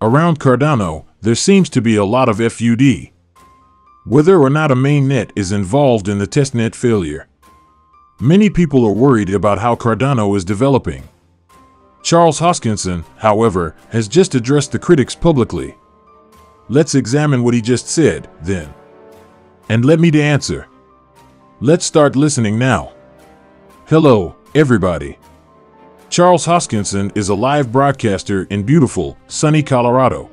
Around Cardano, there seems to be a lot of FUD. Whether or not a mainnet is involved in the testnet failure. Many people are worried about how Cardano is developing. Charles Hoskinson, however, has just addressed the critics publicly. Let's examine what he just said, then. And let me to answer. Let's start listening now. Hello, everybody. Charles Hoskinson is a live broadcaster in beautiful, sunny Colorado.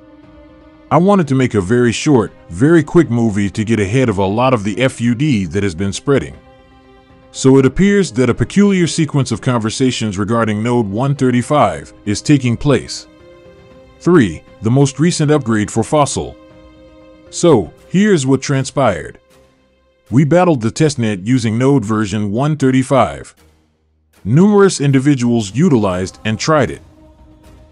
I wanted to make a very short, very quick movie to get ahead of a lot of the FUD that has been spreading. So it appears that a peculiar sequence of conversations regarding Node 135 is taking place. 3. The most recent upgrade for Fossil. So, here's what transpired. We battled the testnet using Node version 135. Numerous individuals utilized and tried it.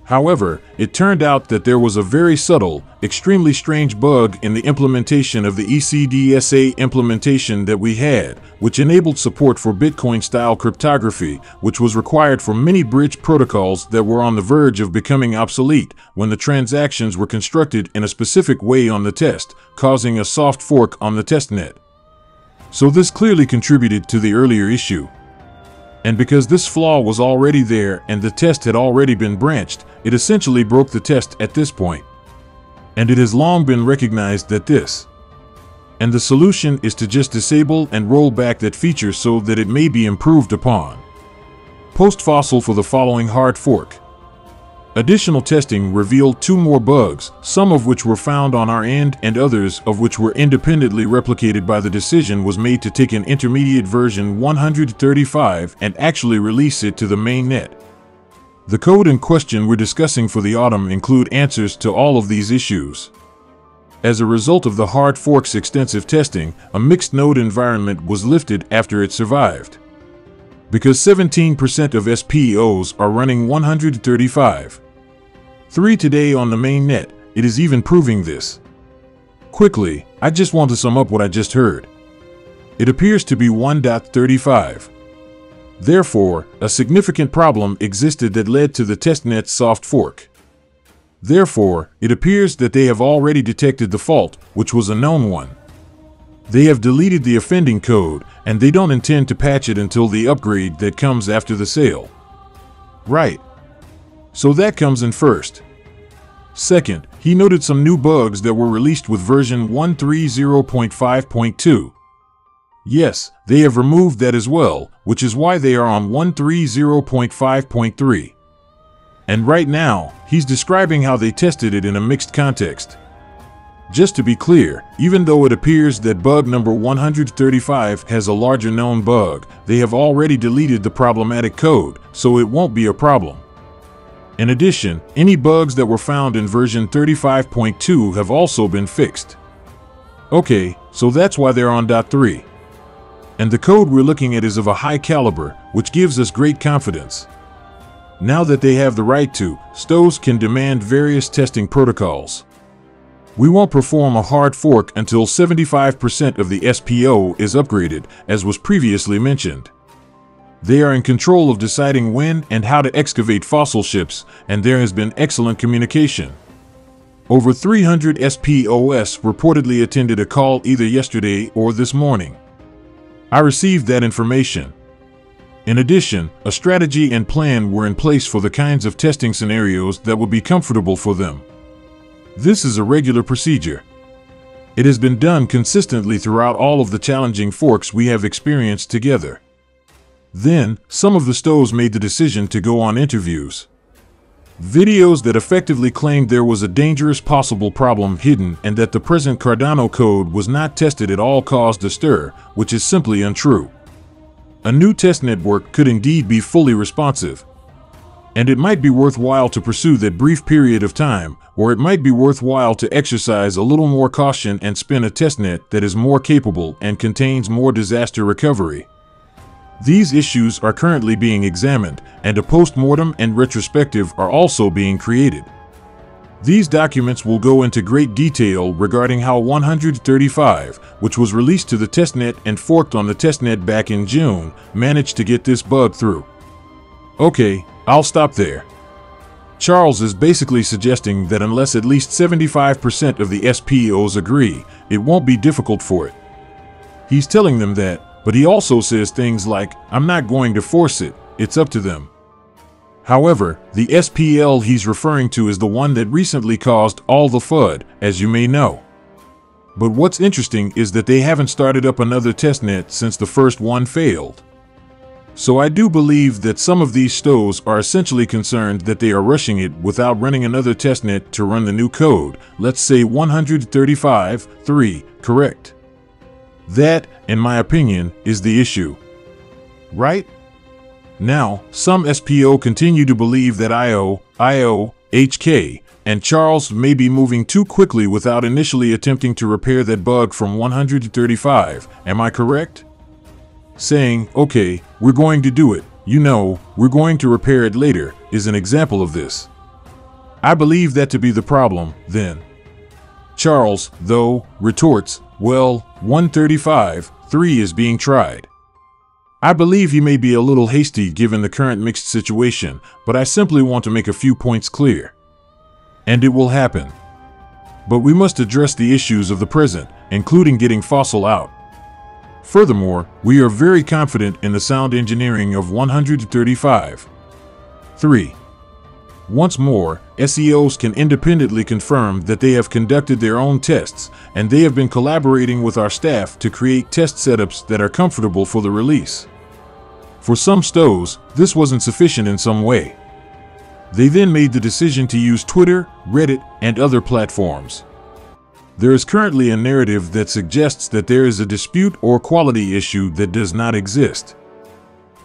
However, it turned out that there was a very subtle, extremely strange bug in the implementation of the ECDSA implementation that we had, which enabled support for Bitcoin-style cryptography, which was required for many bridge protocols that were on the verge of becoming obsolete when the transactions were constructed in a specific way on the test, causing a soft fork on the testnet. So this clearly contributed to the earlier issue. And because this flaw was already there and the test had already been branched, it essentially broke the test at this point. And it has long been recognized that this. And the solution is to just disable and roll back that feature so that it may be improved upon. Post-Fossil for the following hard fork. Additional testing revealed 2 more bugs, some of which were found on our end and others of which were independently replicated by the decision was made to take an intermediate version 135 and actually release it to the mainnet. The code in question we're discussing for the autumn include answers to all of these issues. As a result of the hard fork's extensive testing, a mixed node environment was lifted after it survived. Because 17% of SPOs are running 135. 3 today on the mainnet, it is even proving this. Quickly, I just want to sum up what I just heard. It appears to be 1.35. Therefore, a significant problem existed that led to the testnet's soft fork. Therefore, it appears that they have already detected the fault, which was a known one. They have deleted the offending code, and they don't intend to patch it until the upgrade that comes after the sale. Right. So that comes in first. Second, he noted some new bugs that were released with version 130.5.2. Yes, they have removed that as well, which is why they are on 130.5.3. And right now, he's describing how they tested it in a mixed context. Just to be clear, even though it appears that bug number 135 has a larger known bug, they have already deleted the problematic code, so it won't be a problem. In addition, any bugs that were found in version 35.2 have also been fixed. Okay, so that's why they're on .3. And the code we're looking at is of a high caliber, which gives us great confidence. Now that they have the right to, STOs can demand various testing protocols. We won't perform a hard fork until 75% of the SPO is upgraded, as was previously mentioned. They are in control of deciding when and how to excavate fossil ships, and there has been excellent communication. Over 300 SPOs reportedly attended a call either yesterday or this morning. I received that information. In addition, a strategy and plan were in place for the kinds of testing scenarios that would be comfortable for them. This is a regular procedure. It has been done consistently throughout all of the challenging forks we have experienced together. Then, some of the STOs made the decision to go on interviews. Videos that effectively claimed there was a dangerous possible problem hidden and that the present Cardano code was not tested at all caused a stir, which is simply untrue. A new test network could indeed be fully responsive. And it might be worthwhile to pursue that brief period of time, or it might be worthwhile to exercise a little more caution and spin a testnet that is more capable and contains more disaster recovery. These issues are currently being examined, and a post-mortem and retrospective are also being created. These documents will go into great detail regarding how 135, which was released to the testnet and forked on the testnet back in June, managed to get this bug through. Okay, I'll stop there. Charles is basically suggesting that unless at least 75% of the SPOs agree, it won't be difficult for it. He's telling them that, but he also says things like, "I'm not going to force it, it's up to them." However, the SPL he's referring to is the one that recently caused all the FUD, as you may know. But what's interesting is that they haven't started up another testnet since the first one failed. So I do believe that some of these STOs are essentially concerned that they are rushing it without running another testnet to run the new code, let's say 135.3, correct? That, in my opinion, is the issue. Right? Now, some SPO continue to believe that HK, and Charles may be moving too quickly without initially attempting to repair that bug from 135, am I correct? Saying, okay, we're going to do it, we're going to repair it later, is an example of this. I believe that to be the problem, then. Charles, though, retorts, well, 135.3 is being tried. I believe he may be a little hasty given the current mixed situation, but I simply want to make a few points clear. And it will happen. But we must address the issues of the present, including getting Fossil out. Furthermore, we are very confident in the sound engineering of 135.3. Once more, SEOs can independently confirm that they have conducted their own tests, and they have been collaborating with our staff to create test setups that are comfortable for the release. For some STOs, this wasn't sufficient in some way. They then made the decision to use Twitter, Reddit, and other platforms. There is currently a narrative that suggests that there is a dispute or quality issue that does not exist.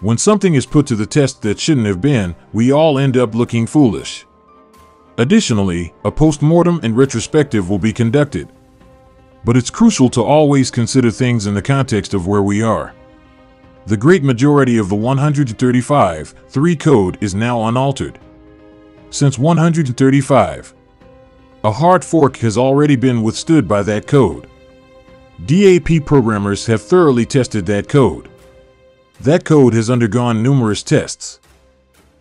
When something is put to the test that shouldn't have been, we all end up looking foolish. Additionally, a post-mortem and retrospective will be conducted. But it's crucial to always consider things in the context of where we are. The great majority of the 135.3 code is now unaltered. Since 135, a hard fork has already been withstood by that code. DAP programmers have thoroughly tested that code. That code has undergone numerous tests.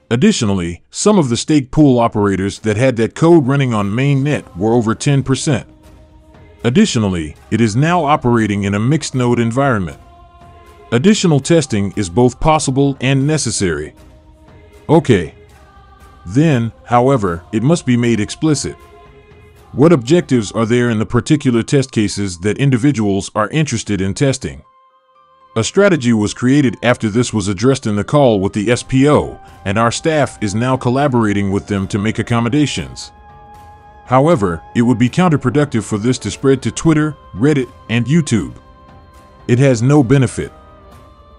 Additionally, some of the stake pool operators that had that code running on mainnet were over 10%. Additionally, it is now operating in a mixed node environment. Additional testing is both possible and necessary. Okay. Then, however, it must be made explicit. What objectives are there in the particular test cases that individuals are interested in testing? A strategy was created after this was addressed in the call with the SPO, and our staff is now collaborating with them to make accommodations. However, it would be counterproductive for this to spread to Twitter, Reddit, and YouTube. It has no benefit.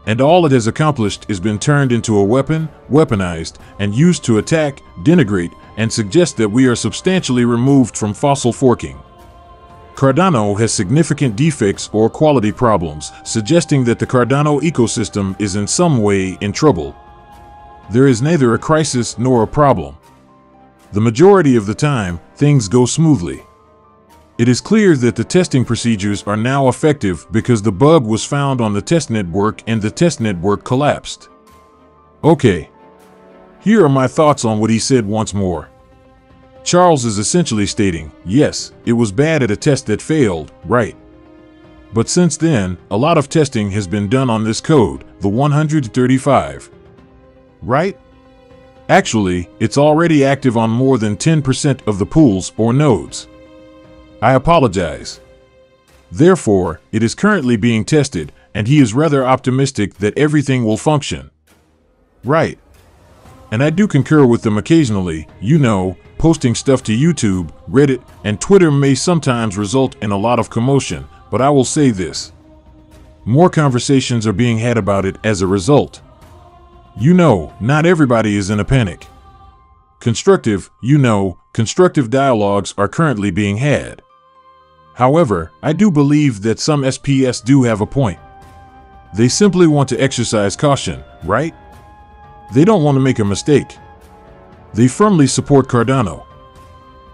And all it has accomplished is been turned into a weapon, weaponized, and used to attack, denigrate, and suggest that we are substantially removed from fossil forking. Cardano has significant defects or quality problems, suggesting that the Cardano ecosystem is in some way in trouble. There is neither a crisis nor a problem. The majority of the time, things go smoothly. It is clear that the testing procedures are now effective because the bug was found on the test network and the test network collapsed. Okay. Here are my thoughts on what he said once more. Charles is essentially stating, yes, it was bad at a test that failed, right? But since then, a lot of testing has been done on this code, the 135. Right? Actually, it's already active on more than 10% of the pools or nodes. I apologize. Therefore, it is currently being tested, and he is rather optimistic that everything will function. Right. And I do concur with them occasionally, posting stuff to YouTube, Reddit, and Twitter may sometimes result in a lot of commotion, but I will say this. More conversations are being had about it as a result. Not everybody is in a panic. Constructive dialogues are currently being had. However, I do believe that some SPS do have a point. They simply want to exercise caution, right? They don't want to make a mistake. They firmly support Cardano.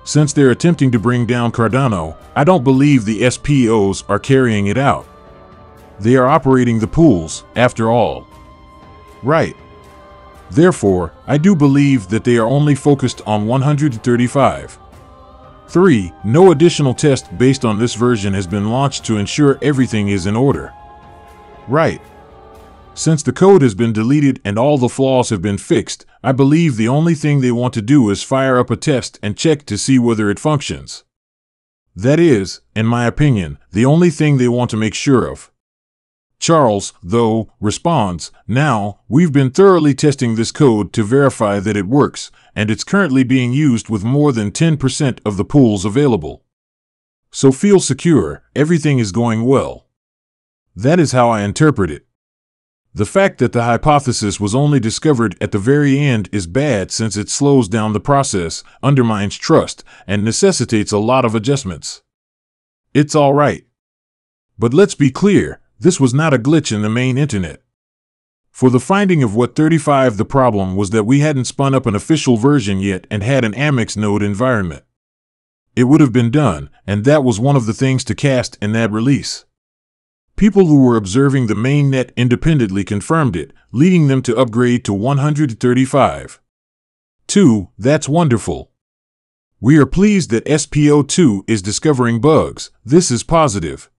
Since they're attempting to bring down Cardano, I don't believe the SPOs are carrying it out. They are operating the pools, after all. Right. Therefore, I do believe that they are only focused on 135. 3. No additional test based on this version has been launched to ensure everything is in order. Right. Since the code has been deleted and all the flaws have been fixed, I believe the only thing they want to do is fire up a test and check to see whether it functions. That is, in my opinion, the only thing they want to make sure of. Charles, though, responds, "Now, we've been thoroughly testing this code to verify that it works, and it's currently being used with more than 10% of the pools available. So feel secure, everything is going well." That is how I interpret it. The fact that the hypothesis was only discovered at the very end is bad since it slows down the process, undermines trust, and necessitates a lot of adjustments. It's all right. But let's be clear, this was not a glitch in the main internet. For the finding of what 35, the problem was that we hadn't spun up an official version yet and had an Amex node environment. It would have been done, and that was one of the things to cast in that release. People who were observing the mainnet independently confirmed it, leading them to upgrade to 135. 2. That's wonderful. We are pleased that SPO2 is discovering bugs. This is positive.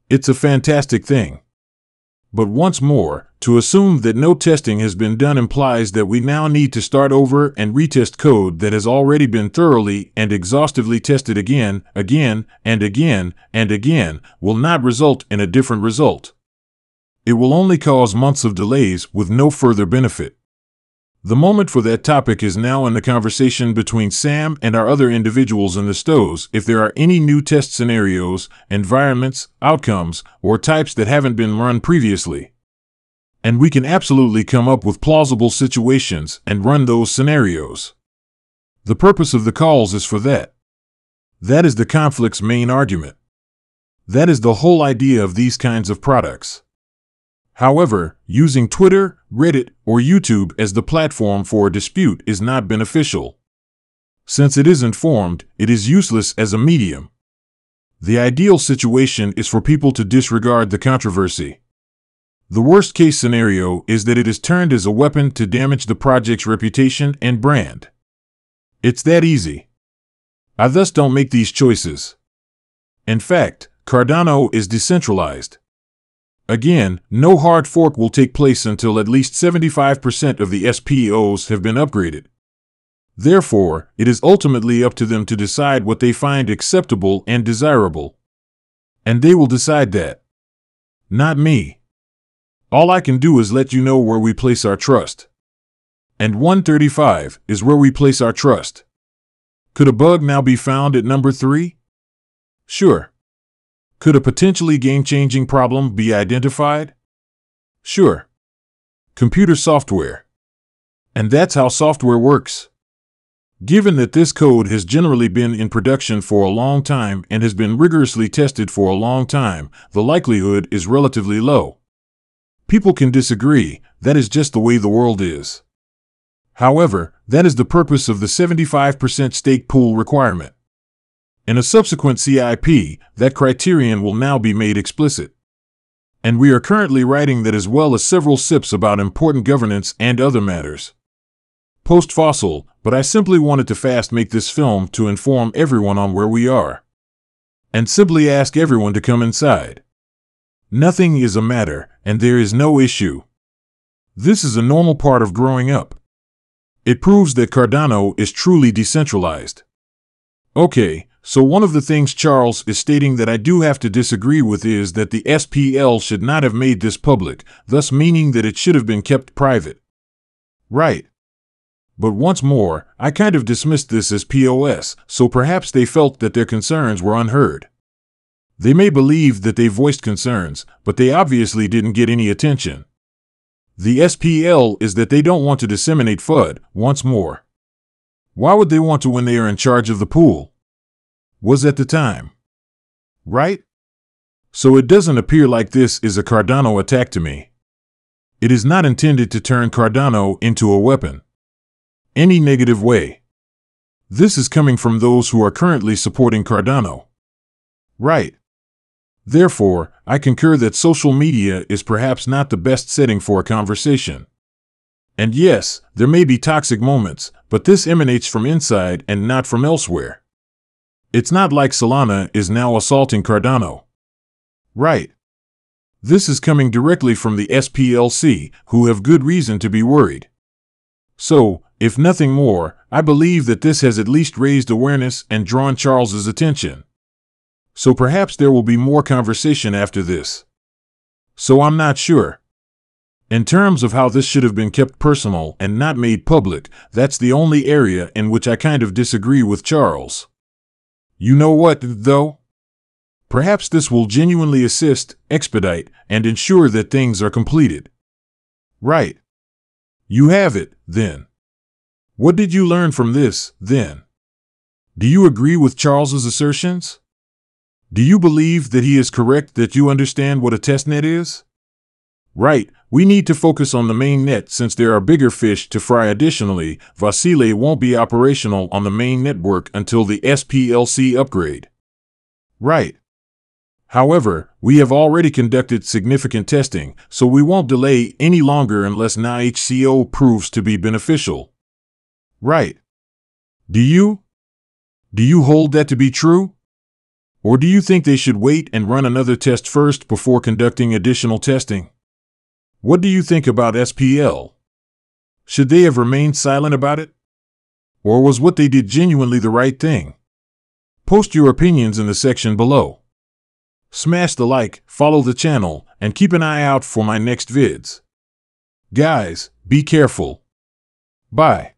It's a fantastic thing. But once more, to assume that no testing has been done implies that we now need to start over and retest code that has already been thoroughly and exhaustively tested again, and again, will not result in a different result. It will only cause months of delays with no further benefit. The moment for that topic is now in the conversation between Sam and our other individuals in the STOs if there are any new test scenarios, environments, outcomes, or types that haven't been run previously. And we can absolutely come up with plausible situations and run those scenarios. The purpose of the calls is for that. That is the conflict's main argument. That is the whole idea of these kinds of products. However, using Twitter, Reddit, or YouTube as the platform for a dispute is not beneficial. Since it isn't formed, it is useless as a medium. The ideal situation is for people to disregard the controversy. The worst-case scenario is that it is turned as a weapon to damage the project's reputation and brand. It's that easy. I thus don't make these choices. In fact, Cardano is decentralized. Again, no hard fork will take place until at least 75% of the SPOs have been upgraded. Therefore, it is ultimately up to them to decide what they find acceptable and desirable. And they will decide that. Not me. All I can do is let you know where we place our trust. And 135 is where we place our trust. Could a bug now be found at number 3? Sure. Could a potentially game-changing problem be identified? Sure. Computer software. And that's how software works. Given that this code has generally been in production for a long time and has been rigorously tested for a long time, the likelihood is relatively low. People can disagree, that is just the way the world is. However, that is the purpose of the 75% stake pool requirement. In a subsequent CIP, that criterion will now be made explicit. And we are currently writing that as well as several SIPs about important governance and other matters. Post-fossil, but I simply wanted to fast make this film to inform everyone on where we are. And simply ask everyone to come inside. Nothing is a matter, and there is no issue. This is a normal part of growing up. It proves that Cardano is truly decentralized. Okay, so one of the things Charles is stating that I do have to disagree with is that the SPL should not have made this public, thus meaning that it should have been kept private. Right. But once more, I kind of dismissed this as POS, so perhaps they felt that their concerns were unheard. They may believe that they voiced concerns, but they obviously didn't get any attention. The SPL is that they don't want to disseminate FUD, once more. Why would they want to when they are in charge of the pool? Was at the time. Right? So it doesn't appear like this is a Cardano attack to me. It is not intended to turn Cardano into a weapon. Any negative way. This is coming from those who are currently supporting Cardano. Right. Therefore, I concur that social media is perhaps not the best setting for a conversation. And yes, there may be toxic moments, but this emanates from inside and not from elsewhere. It's not like Solana is now assaulting Cardano. Right. This is coming directly from the SPLC, who have good reason to be worried. So, if nothing more, I believe that this has at least raised awareness and drawn Charles's attention. So perhaps there will be more conversation after this. So I'm not sure. In terms of how this should have been kept personal and not made public, that's the only area in which I kind of disagree with Charles. You know what, though? Perhaps this will genuinely assist, expedite, and ensure that things are completed. Right. You have it, then. What did you learn from this, then? Do you agree with Charles's assertions? Do you believe that he is correct, that you understand what a testnet is? Right, we need to focus on the main net since there are bigger fish to fry. Additionally, Vasile won't be operational on the main network until the SPLC upgrade. Right. However, we have already conducted significant testing, so we won't delay any longer unless NAHCO proves to be beneficial. Right. Do you hold that to be true? Or do you think they should wait and run another test first before conducting additional testing? What do you think about SPL? Should they have remained silent about it? Or was what they did genuinely the right thing? Post your opinions in the section below. Smash the like, follow the channel, and keep an eye out for my next vids. Guys, be careful. Bye.